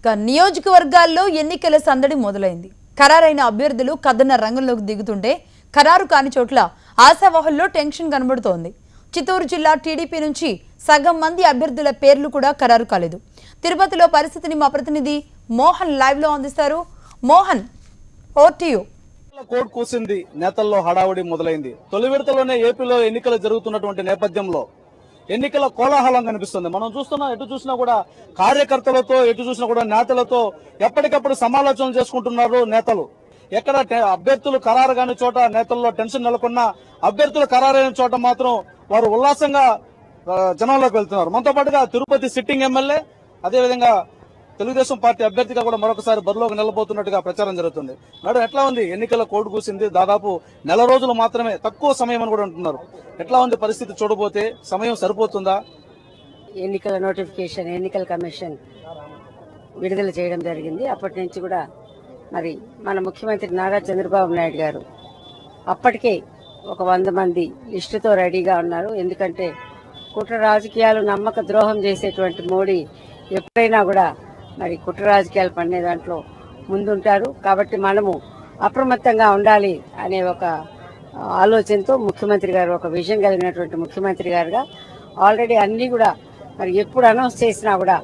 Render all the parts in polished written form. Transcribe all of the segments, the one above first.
నియోజకవర్గాల్లో ఎన్నికల సందడి మొదలైంది. ఖరారైన అభ్యర్థులు కథన రంగంలోకి దిగుతుంటే ఖరారు కాని చోట్ల ఆశావాహుల్లో టెన్షన్ కనబడుతోంది. చిత్తూరు జిల్లా టీడీపీ నుంచి సగం మంది అభ్యర్థుల పేర్లు కూడా ఖరారు కాలేదు. తిరుపతిలో పరిస్థితిని మా ప్రతినిధి మోహన్ లైవ్ లో అందిస్తారు. Mohan, over to you. Code కూసింది, నేతల్లో హడావుడి మొదలైంది. తొలి విడతలోనే ఏపీలో ఎన్నికలు జరుగుతున్నటువంటి నేపథ్యంలో ఎన్నికల కోలాహలం కనిపిస్తుంది. మనం చూస్తున్నాం, ఎటు చూసినా కూడా కార్యకర్తలతో, ఎటు చూసినా కూడా నేతలతో ఎప్పటికప్పుడు సమాలోచనలు చేసుకుంటున్నారు నేతలు. ఎక్కడ అభ్యర్థులు ఖరారు కాని చోట నేతల్లో టెన్షన్ నెలకొన్నా, అభ్యర్థులు ఖరారైన చోట మాత్రం వారు ఉల్లాసంగా జనంలోకి వెళ్తున్నారు. మనతో పాటుగా తిరుపతి సిట్టింగ్ ఎమ్మెల్యే, అదేవిధంగా తెలుగుదేశం పార్టీ అభ్యర్థిగా కూడా మరొకసారి బరిలోకి నిలబోతున్నట్టుగా ప్రచారం జరుగుతుంది. మేడం, ఎట్లా ఉంది? ఎన్నికల కోడ్ కూసింది, దాదాపు నెల రోజులు మాత్రమే, తక్కువ సమయం అని కూడా అంటున్నారు. ఎట్లా ఉంది పరిస్థితి? చూడబోతే సమయం సరిపోతుందా? ఎన్నికల నోటిఫికేషన్ ఎన్నికల కమిషన్ విడుదల చేయడం జరిగింది. అప్పటి నుంచి కూడా మరి మన ముఖ్యమంత్రి నారా చంద్రబాబు నాయుడు గారు అప్పటికే ఒక 100 మంది లిస్టుతో రెడీగా ఉన్నారు. ఎందుకంటే కుట్ర రాజకీయాలు, నమ్మక ద్రోహం చేసేటువంటి మోడీ ఎప్పుడైనా కూడా మరి కుట్ర రాజకీయాలు పడిన దాంట్లో ముందుంటారు. కాబట్టి మనము అప్రమత్తంగా ఉండాలి అనే ఒక ఆలోచనతో ముఖ్యమంత్రి గారు, ఒక విజన్ కలిగినటువంటి ముఖ్యమంత్రి గారుగా ఆల్రెడీ అన్ని కూడా మరి ఎప్పుడు అనౌన్స్ చేసినా కూడా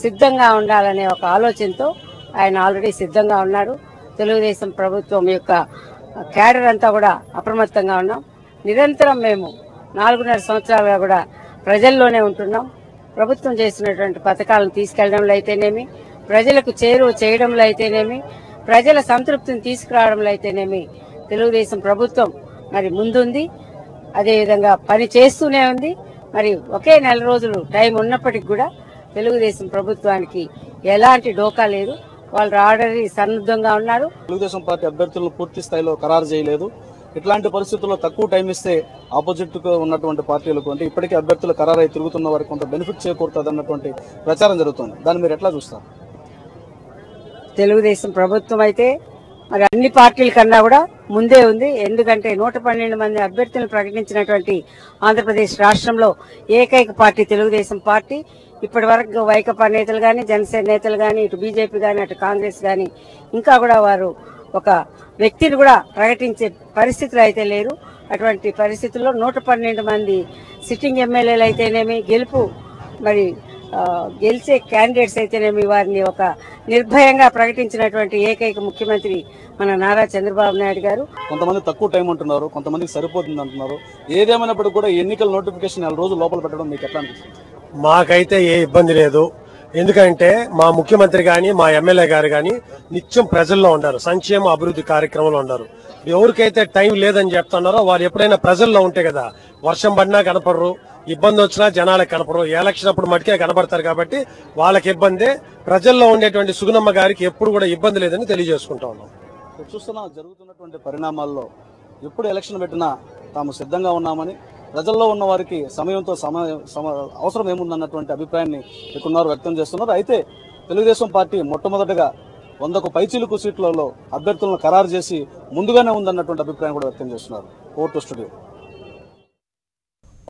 సిద్ధంగా ఉండాలనే ఒక ఆలోచనతో ఆయన ఆల్రెడీ సిద్ధంగా ఉన్నారు. తెలుగుదేశం ప్రభుత్వం యొక్క క్యాడర్ అంతా కూడా అప్రమత్తంగా ఉన్నాం. నిరంతరం మేము 4.5 సంవత్సరాలుగా కూడా ప్రజల్లోనే ఉంటున్నాం. ప్రభుత్వం చేసినటువంటి పథకాలను తీసుకెళ్లడంలో అయితేనేమి, ప్రజలకు చేరువ చేయడంలో అయితేనేమి, ప్రజల సంతృప్తిని తీసుకురావడంలో అయితేనేమి తెలుగుదేశం ప్రభుత్వం మరి ముందుంది. అదేవిధంగా పని చేస్తూనే ఉంది. మరి ఒకే నెల రోజులు టైం ఉన్నప్పటికీ కూడా తెలుగుదేశం ప్రభుత్వానికి ఎలాంటి డోకా లేదు. వాళ్ళు ఆల్రెడీ సన్నద్ధంగా ఉన్నారు. తెలుగుదేశం పార్టీ అభ్యర్థులను పూర్తి స్థాయిలో ఖరారు చేయలేదు. ఇట్లాంటి పరిస్థితుల్లో తక్కువ టైం ఇస్తే ఆపోజిట్ గా ఉన్నటువంటి పార్టీలకు, అంటే ఇప్పటికే అభ్యర్థులు ఖరారై తిరుగుతున్న వారికి కొంత బెనిఫిట్ చేకూరుతుంది అన్నటువంటి ప్రచారం జరుగుతుంది. దాన్ని మీరు ఎట్లా చూస్తారు? తెలుగుదేశం ప్రభుత్వం అయితే మరి అన్ని పార్టీల కన్నా కూడా ముందే ఉంది. ఎందుకంటే 112 మంది అభ్యర్థులను ప్రకటించినటువంటి ఆంధ్రప్రదేశ్ రాష్ట్రంలో ఏకైక పార్టీ తెలుగుదేశం పార్టీ. ఇప్పటి వరకు వైకాపా నేతలు కానీ, జనసేన నేతలు కానీ, ఇటు బీజేపీ కానీ, అటు కాంగ్రెస్ కానీ ఇంకా కూడా వారు ఒక వ్యక్తిని కూడా ప్రకటించే పరిస్థితులు అయితే లేరు. అటువంటి పరిస్థితుల్లో 112 మంది సిట్టింగ్ ఎమ్మెల్యేలు అయితేనేమి, గెలిచే క్యాండిడేట్స్ అయితేనేమి వారిని ఒక నిర్భయంగా ప్రకటించినటువంటి ఏకైక ముఖ్యమంత్రి మన నారా చంద్రబాబు నాయుడు గారు. కొంతమంది తక్కువ టైం అంటున్నారు, కొంతమందికి సరిపోతుంది అంటున్నారు. ఏదేమైనప్పుడు కూడా ఎన్నికల నోటిఫికేషన్ 4 రోజులు లోపల పెట్టడం మీకు ఎట్లా అనిపిస్తుంది? మాకైతే ఏ ఇబ్బంది లేదు. ఎందుకంటే మా ముఖ్యమంత్రి గాని, మా ఎమ్మెల్యే గారు గాని నిత్యం ప్రజల్లో ఉన్నారు, సంక్షేమ అభివృద్ధి కార్యక్రమంలో ఉన్నారు. ఎవరికైతే టైం లేదని చెప్తున్నారో వారు ఎప్పుడైనా ప్రజల్లో ఉంటే కదా, వర్షం పడినా కనపడరు, ఇబ్బంది వచ్చినా జనాలకు కనపడరు. ఎలక్షన్ అప్పుడు మటుకే కనపడతారు. కాబట్టి వాళ్ళకి ఇబ్బందే. ప్రజల్లో ఉండేటువంటి సుగుణమ్మ గారికి ఎప్పుడు కూడా ఇబ్బంది లేదని తెలియజేసుకుంటా ఉన్నాం. చూస్తున్నా జరుగుతున్నటువంటి పరిణామాల్లో ఎప్పుడు ఎలక్షన్ పెట్టినా తాము సిద్ధంగా ఉన్నామని, ప్రజల్లో ఉన్న వారికి సమయంతో అవసరం ఏముందన్నటువంటి అభిప్రాయాన్ని ఎక్కున్నారు వ్యక్తం చేస్తున్నారు. అయితే తెలుగుదేశం పార్టీ మొట్టమొదటిగా 100కు పైచిలుకు సీట్లలో అభ్యర్థులను ఖరారు చేసి ముందుగానే ఉందన్నటువంటి అభిప్రాయం కూడా వ్యక్తం చేస్తున్నారు. Over to studio.